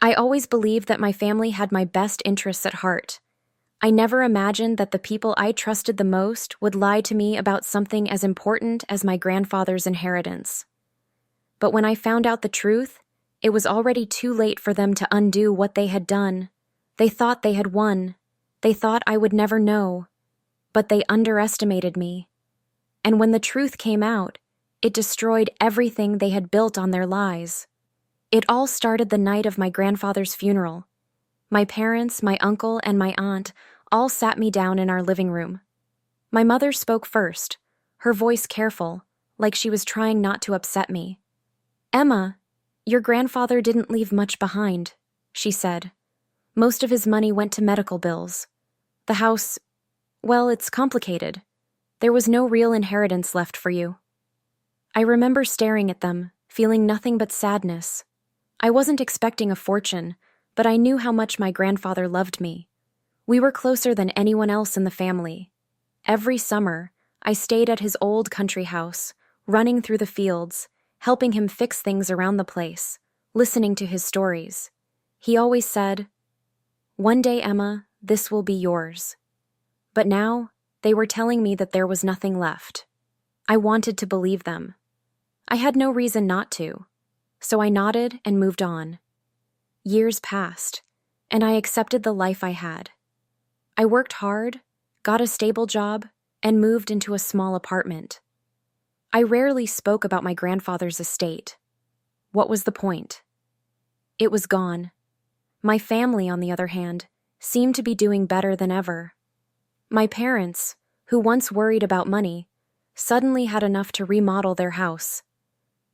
I always believed that my family had my best interests at heart. I never imagined that the people I trusted the most would lie to me about something as important as my grandfather's inheritance. But when I found out the truth, it was already too late for them to undo what they had done. They thought they had won. They thought I would never know. But they underestimated me. And when the truth came out, it destroyed everything they had built on their lies. It all started the night of my grandfather's funeral. My parents, my uncle, and my aunt all sat me down in our living room. My mother spoke first, her voice careful, like she was trying not to upset me. "Emma, your grandfather didn't leave much behind," she said. "Most of his money went to medical bills. The house, well, it's complicated. There was no real inheritance left for you." I remember staring at them, feeling nothing but sadness. I wasn't expecting a fortune, but I knew how much my grandfather loved me. We were closer than anyone else in the family. Every summer, I stayed at his old country house, running through the fields, helping him fix things around the place, listening to his stories. He always said, "One day, Emma, this will be yours." But now, they were telling me that there was nothing left. I wanted to believe them. I had no reason not to, so I nodded and moved on. Years passed, and I accepted the life I had. I worked hard, got a stable job, and moved into a small apartment. I rarely spoke about my grandfather's estate. What was the point? It was gone. My family, on the other hand, seemed to be doing better than ever. My parents, who once worried about money, suddenly had enough to remodel their house.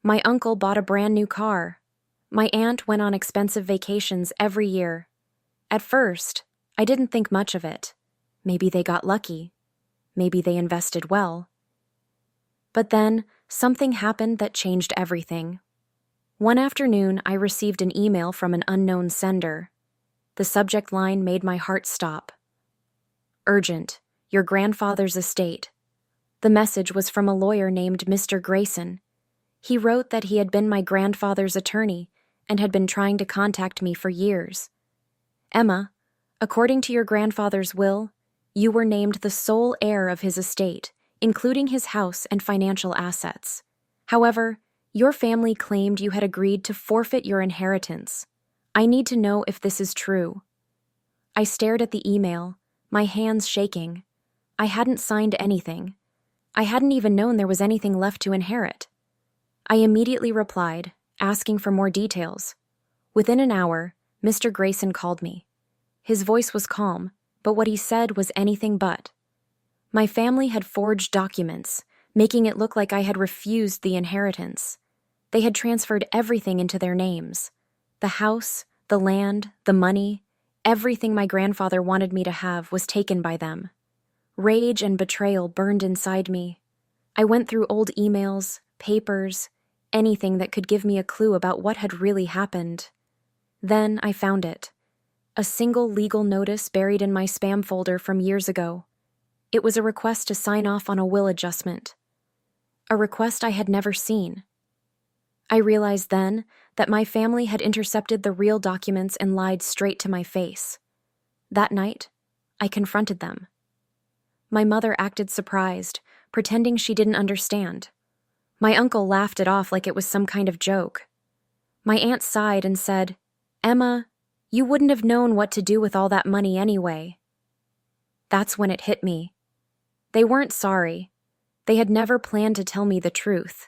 My uncle bought a brand new car. My aunt went on expensive vacations every year. At first, I didn't think much of it. Maybe they got lucky. Maybe they invested well. But then, something happened that changed everything. One afternoon, I received an email from an unknown sender. The subject line made my heart stop. "Urgent, your grandfather's estate." The message was from a lawyer named Mr. Grayson. He wrote that he had been my grandfather's attorney and had been trying to contact me for years. "Emma, according to your grandfather's will, you were named the sole heir of his estate, including his house and financial assets. However, your family claimed you had agreed to forfeit your inheritance. I need to know if this is true." I stared at the email, my hands shaking. I hadn't signed anything. I hadn't even known there was anything left to inherit. I immediately replied, asking for more details. Within an hour, Mr. Grayson called me. His voice was calm, but what he said was anything but. My family had forged documents, making it look like I had refused the inheritance. They had transferred everything into their names. The house, the land, the money, everything my grandfather wanted me to have was taken by them. Rage and betrayal burned inside me. I went through old emails, papers, anything that could give me a clue about what had really happened. Then I found it. A single legal notice buried in my spam folder from years ago. It was a request to sign off on a will adjustment. A request I had never seen. I realized then that my family had intercepted the real documents and lied straight to my face. That night, I confronted them. My mother acted surprised, pretending she didn't understand. My uncle laughed it off like it was some kind of joke. My aunt sighed and said, "Emma, you wouldn't have known what to do with all that money anyway." That's when it hit me. They weren't sorry. They had never planned to tell me the truth.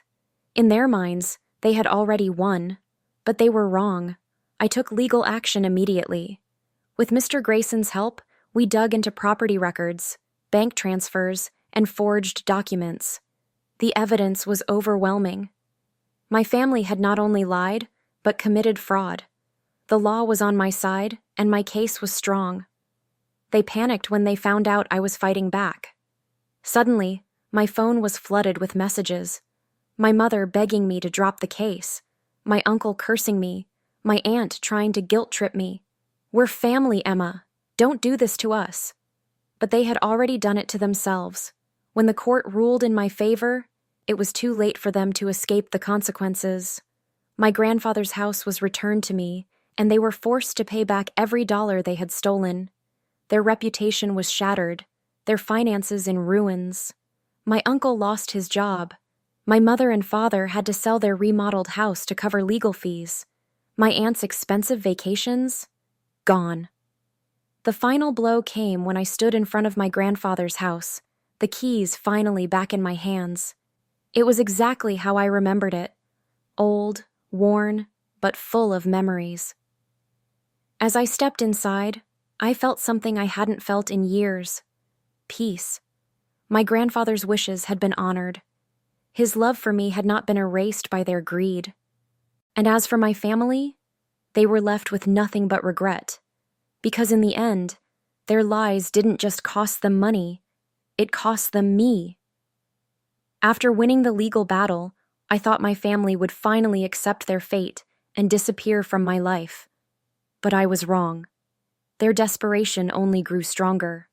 In their minds, they had already won, but they were wrong. I took legal action immediately. With Mr. Grayson's help, we dug into property records, bank transfers, and forged documents. The evidence was overwhelming. My family had not only lied, but committed fraud. The law was on my side, and my case was strong. They panicked when they found out I was fighting back. Suddenly, my phone was flooded with messages. My mother begging me to drop the case. My uncle cursing me. My aunt trying to guilt-trip me. "We're family, Emma. Don't do this to us." But they had already done it to themselves. When the court ruled in my favor, it was too late for them to escape the consequences. My grandfather's house was returned to me, and they were forced to pay back every dollar they had stolen. Their reputation was shattered, their finances in ruins. My uncle lost his job. My mother and father had to sell their remodeled house to cover legal fees. My aunt's expensive vacations? Gone. The final blow came when I stood in front of my grandfather's house, the keys finally back in my hands. It was exactly how I remembered it. Old, worn, but full of memories. As I stepped inside, I felt something I hadn't felt in years. Peace. My grandfather's wishes had been honored. His love for me had not been erased by their greed. And as for my family, they were left with nothing but regret. Because in the end, their lies didn't just cost them money, it cost them me. After winning the legal battle, I thought my family would finally accept their fate and disappear from my life. But I was wrong. Their desperation only grew stronger.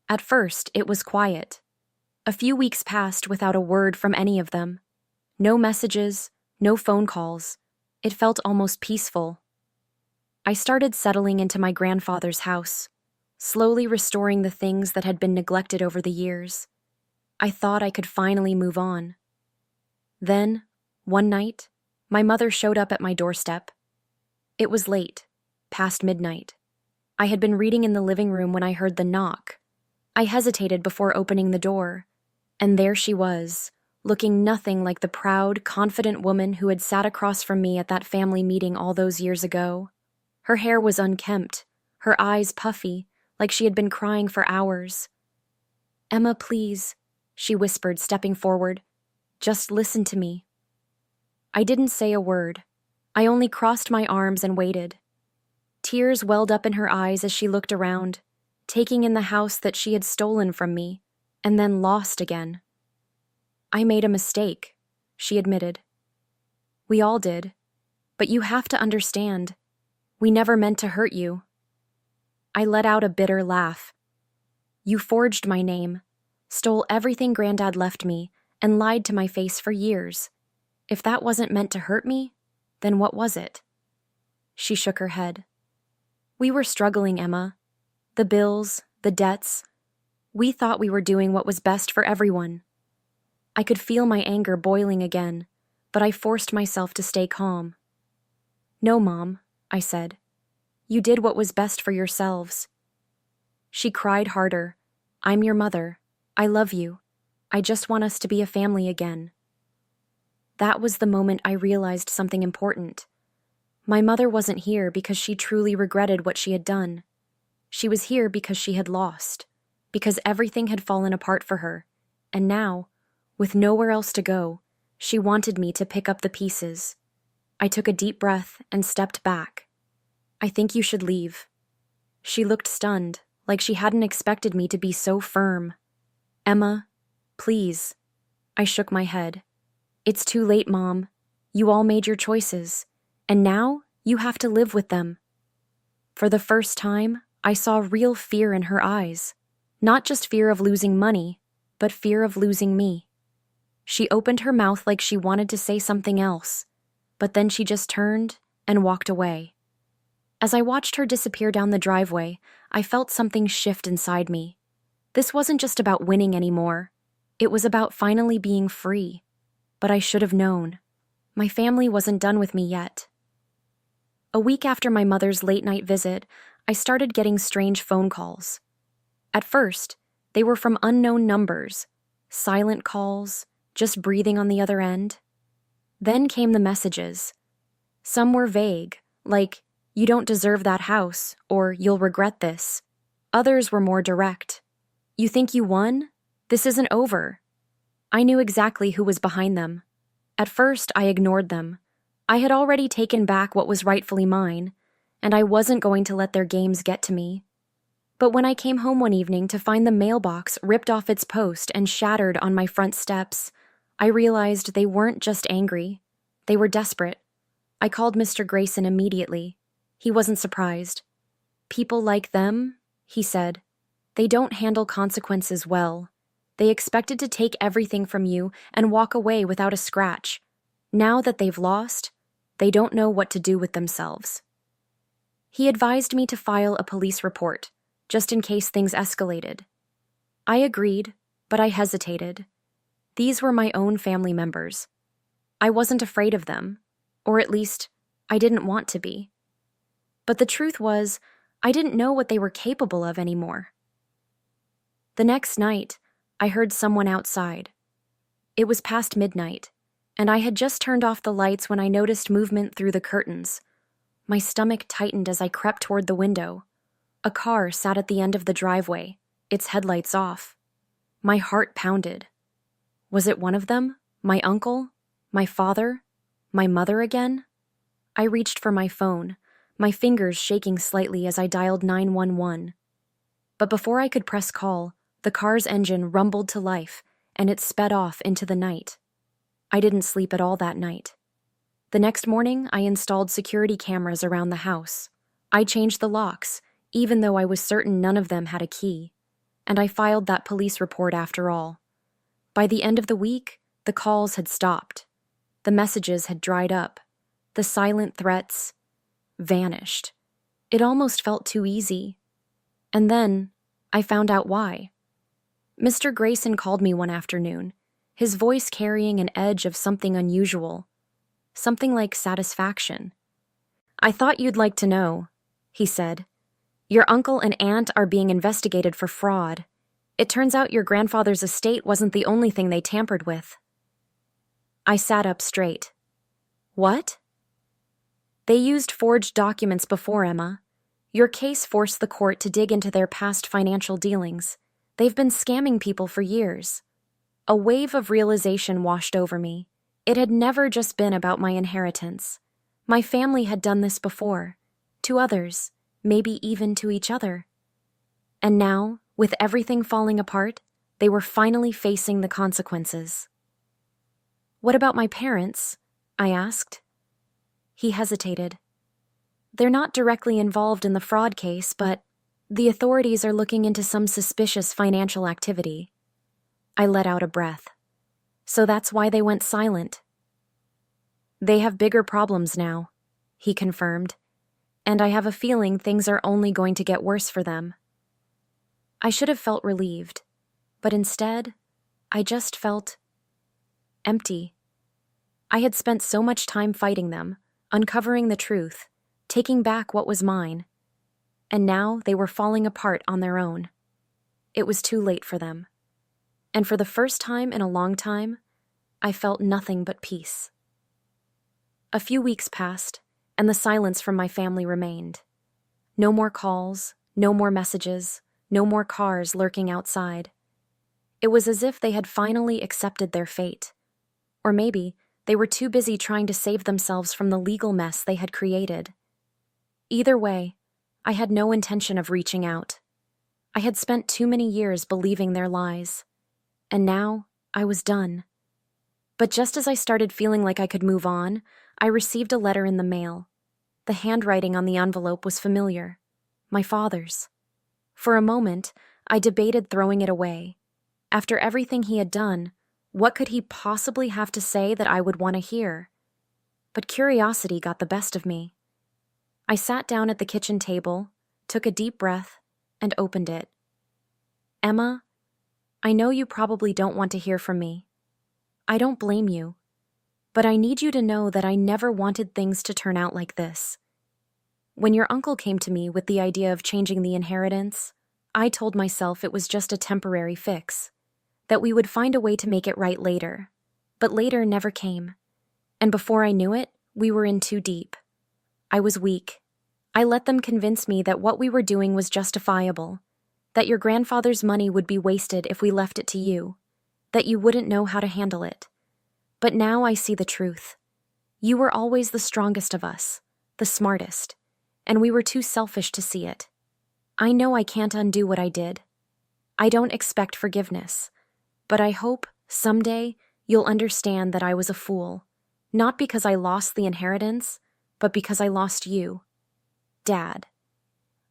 At first, it was quiet. A few weeks passed without a word from any of them. No messages, no phone calls. It felt almost peaceful. I started settling into my grandfather's house, slowly restoring the things that had been neglected over the years. I thought I could finally move on. Then, one night, my mother showed up at my doorstep. It was late, past midnight. I had been reading in the living room when I heard the knock. I hesitated before opening the door, and there she was, looking nothing like the proud, confident woman who had sat across from me at that family meeting all those years ago. Her hair was unkempt, her eyes puffy, like she had been crying for hours. "Emma, please," she whispered, stepping forward. "Just listen to me." I didn't say a word. I only crossed my arms and waited. Tears welled up in her eyes as she looked around, taking in the house that she had stolen from me, and then lost again. "I made a mistake," she admitted. "We all did. But you have to understand. We never meant to hurt you." I let out a bitter laugh. "You forged my name, stole everything Granddad left me, and lied to my face for years. If that wasn't meant to hurt me, then what was it?" She shook her head. "We were struggling, Emma. The bills, the debts. We thought we were doing what was best for everyone." I could feel my anger boiling again, but I forced myself to stay calm. "No, Mom," I said. "You did what was best for yourselves." She cried harder. "I'm your mother. I love you. I just want us to be a family again." That was the moment I realized something important. My mother wasn't here because she truly regretted what she had done. She was here because she had lost, because everything had fallen apart for her, and now, with nowhere else to go, she wanted me to pick up the pieces. I took a deep breath and stepped back. "I think you should leave." She looked stunned, like she hadn't expected me to be so firm. "Emma, please." I shook my head. "It's too late, Mom. You all made your choices, and now you have to live with them." For the first time, I saw real fear in her eyes. Not just fear of losing money, but fear of losing me. She opened her mouth like she wanted to say something else, but then she just turned and walked away. As I watched her disappear down the driveway, I felt something shift inside me. This wasn't just about winning anymore. It was about finally being free. But I should have known. My family wasn't done with me yet. A week after my mother's late-night visit, I started getting strange phone calls. At first, they were from unknown numbers, silent calls, just breathing on the other end. Then came the messages. Some were vague, like, "You don't deserve that house," or "You'll regret this." Others were more direct. "You think you won? This isn't over." I knew exactly who was behind them. At first, I ignored them. I had already taken back what was rightfully mine, and I wasn't going to let their games get to me. But when I came home one evening to find the mailbox ripped off its post and shattered on my front steps, I realized they weren't just angry. They were desperate. I called Mr. Grayson immediately. He wasn't surprised. "People like them," he said, "they don't handle consequences well. They expected to take everything from you and walk away without a scratch. Now that they've lost, they don't know what to do with themselves." He advised me to file a police report, just in case things escalated. I agreed, but I hesitated. These were my own family members. I wasn't afraid of them, or at least, I didn't want to be. But the truth was, I didn't know what they were capable of anymore. The next night, I heard someone outside. It was past midnight, and I had just turned off the lights when I noticed movement through the curtains. My stomach tightened as I crept toward the window. A car sat at the end of the driveway, its headlights off. My heart pounded. Was it one of them? My uncle? My father? My mother again? I reached for my phone, my fingers shaking slightly as I dialed 911. But before I could press call, the car's engine rumbled to life, and it sped off into the night. I didn't sleep at all that night. The next morning, I installed security cameras around the house. I changed the locks, even though I was certain none of them had a key. And I filed that police report after all. By the end of the week, the calls had stopped. The messages had dried up. The silent threats vanished. It almost felt too easy. And then, I found out why. Mr. Grayson called me one afternoon, his voice carrying an edge of something unusual, something like satisfaction. "I thought you'd like to know," he said. "Your uncle and aunt are being investigated for fraud. It turns out your grandfather's estate wasn't the only thing they tampered with." I sat up straight. "What?" "They used forged documents before, Emma. Your case forced the court to dig into their past financial dealings. They've been scamming people for years." A wave of realization washed over me. It had never just been about my inheritance. My family had done this before, to others, maybe even to each other. And now, with everything falling apart, they were finally facing the consequences. "What about my parents?" I asked. He hesitated. "They're not directly involved in the fraud case, but the authorities are looking into some suspicious financial activity." I let out a breath. "So that's why they went silent." "They have bigger problems now," he confirmed, "and I have a feeling things are only going to get worse for them." I should have felt relieved, but instead, I just felt empty. I had spent so much time fighting them, uncovering the truth, taking back what was mine, and now they were falling apart on their own. It was too late for them. And for the first time in a long time, I felt nothing but peace. A few weeks passed, and the silence from my family remained. No more calls, no more messages, no more cars lurking outside. It was as if they had finally accepted their fate. Or maybe they were too busy trying to save themselves from the legal mess they had created. Either way, I had no intention of reaching out. I had spent too many years believing their lies. And now, I was done. But just as I started feeling like I could move on, I received a letter in the mail. The handwriting on the envelope was familiar. My father's. For a moment, I debated throwing it away. After everything he had done, what could he possibly have to say that I would want to hear? But curiosity got the best of me. I sat down at the kitchen table, took a deep breath, and opened it. "Emma, I know you probably don't want to hear from me. I don't blame you. But I need you to know that I never wanted things to turn out like this. When your uncle came to me with the idea of changing the inheritance, I told myself it was just a temporary fix, that we would find a way to make it right later. But later never came. And before I knew it, we were in too deep. I was weak. I let them convince me that what we were doing was justifiable, that your grandfather's money would be wasted if we left it to you, that you wouldn't know how to handle it. But now I see the truth. You were always the strongest of us, the smartest, and we were too selfish to see it. I know I can't undo what I did. I don't expect forgiveness, but I hope, someday, you'll understand that I was a fool, not because I lost the inheritance, but because I lost you. Dad."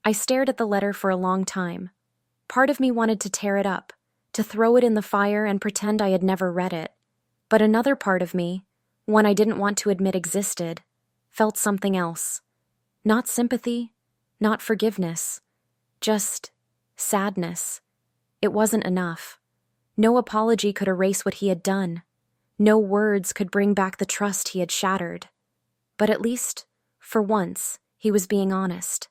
I stared at the letter for a long time. Part of me wanted to tear it up, to throw it in the fire and pretend I had never read it. But another part of me, one I didn't want to admit existed, felt something else. Not sympathy, Not forgiveness, just sadness. It wasn't enough. No apology could erase what he had done. No words could bring back the trust he had shattered. But at least, for once, he was being honest.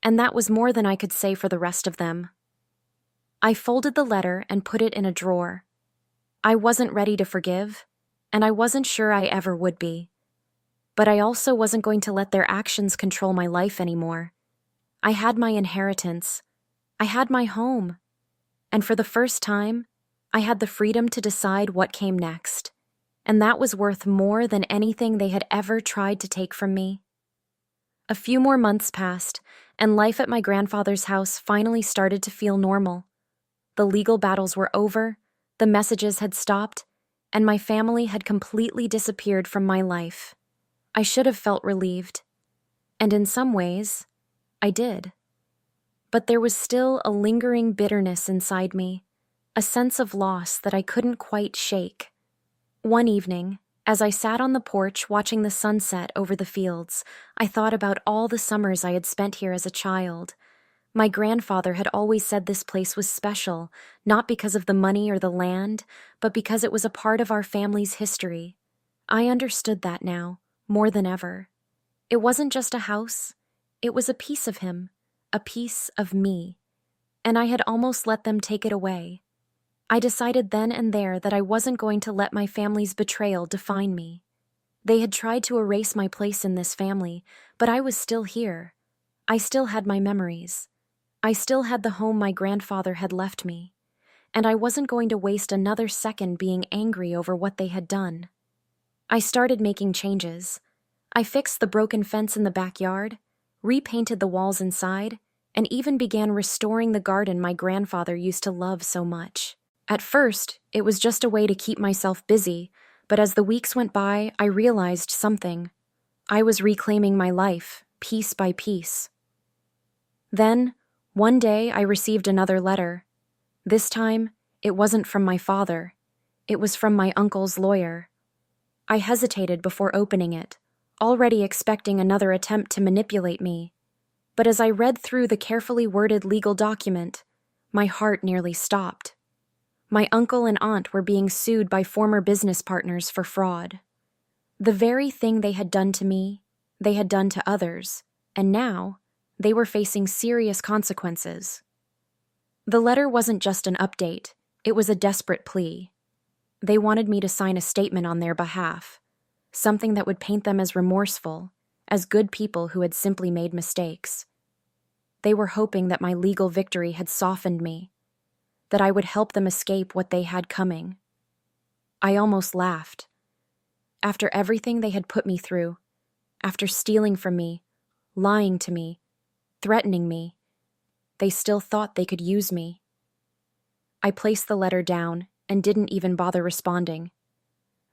And that was more than I could say for the rest of them. I folded the letter and put it in a drawer. I wasn't ready to forgive, and I wasn't sure I ever would be. But I also wasn't going to let their actions control my life anymore. I had my inheritance. I had my home. And for the first time, I had the freedom to decide what came next. And that was worth more than anything they had ever tried to take from me. A few more months passed, and life at my grandfather's house finally started to feel normal. The legal battles were over, the messages had stopped, and my family had completely disappeared from my life. I should have felt relieved. And in some ways, I did. But there was still a lingering bitterness inside me, a sense of loss that I couldn't quite shake. One evening, as I sat on the porch watching the sunset over the fields, I thought about all the summers I had spent here as a child. My grandfather had always said this place was special, not because of the money or the land, but because it was a part of our family's history. I understood that now, more than ever. It wasn't just a house, it was a piece of him, a piece of me, and I had almost let them take it away. I decided then and there that I wasn't going to let my family's betrayal define me. They had tried to erase my place in this family, but I was still here. I still had my memories. I still had the home my grandfather had left me, and I wasn't going to waste another second being angry over what they had done. I started making changes. I fixed the broken fence in the backyard, repainted the walls inside, and even began restoring the garden my grandfather used to love so much. At first, it was just a way to keep myself busy, but as the weeks went by, I realized something. I was reclaiming my life, piece by piece. Then, one day I received another letter. This time, it wasn't from my father. It was from my uncle's lawyer. I hesitated before opening it, already expecting another attempt to manipulate me. But as I read through the carefully worded legal document, my heart nearly stopped. My uncle and aunt were being sued by former business partners for fraud. The very thing they had done to me, they had done to others, and now they were facing serious consequences. The letter wasn't just an update, it was a desperate plea. They wanted me to sign a statement on their behalf, something that would paint them as remorseful, as good people who had simply made mistakes. They were hoping that my legal victory had softened me, that I would help them escape what they had coming. I almost laughed. After everything they had put me through, after stealing from me, lying to me, threatening me, they still thought they could use me. I placed the letter down and didn't even bother responding.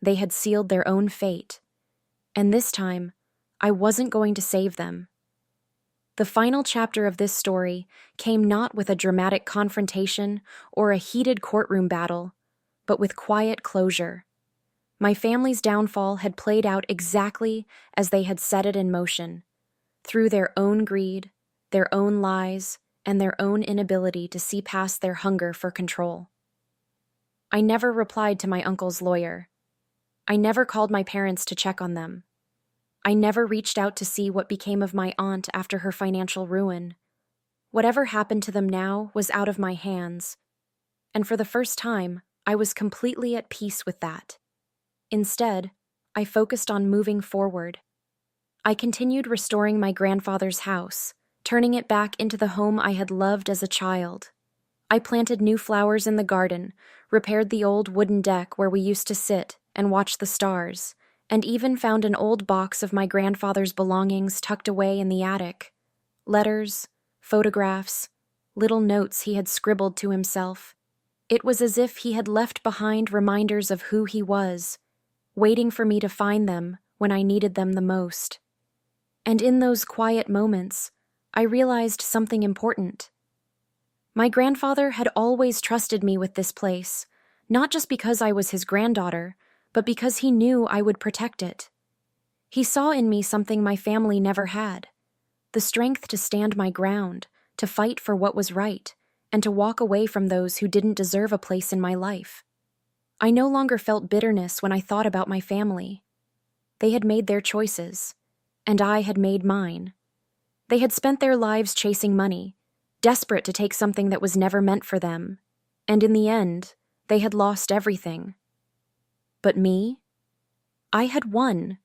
They had sealed their own fate, and this time, I wasn't going to save them. The final chapter of this story came not with a dramatic confrontation or a heated courtroom battle, but with quiet closure. My family's downfall had played out exactly as they had set it in motion, through their own greed, their own lies, and their own inability to see past their hunger for control. I never replied to my uncle's lawyer. I never called my parents to check on them. I never reached out to see what became of my aunt after her financial ruin. Whatever happened to them now was out of my hands, and for the first time, I was completely at peace with that. Instead, I focused on moving forward. I continued restoring my grandfather's house, turning it back into the home I had loved as a child. I planted new flowers in the garden, repaired the old wooden deck where we used to sit and watch the stars, and even found an old box of my grandfather's belongings tucked away in the attic. Letters, photographs, little notes he had scribbled to himself. It was as if he had left behind reminders of who he was, waiting for me to find them when I needed them the most. And in those quiet moments, I realized something important. My grandfather had always trusted me with this place, not just because I was his granddaughter, but because he knew I would protect it. He saw in me something my family never had, the the strength to stand my ground, to fight for what was right, and to walk away from those who didn't deserve a place in my life. I no longer felt bitterness when I thought about my family. They had made their choices, and I had made mine. They had spent their lives chasing money, desperate to take something that was never meant for them, and in the end, they had lost everything. But me? I had won,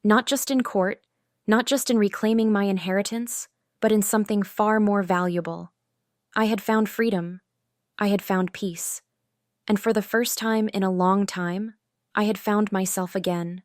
not just in court, not just in reclaiming my inheritance, but in something far more valuable. I had found freedom. I had found peace. And for the first time in a long time, I had found myself again.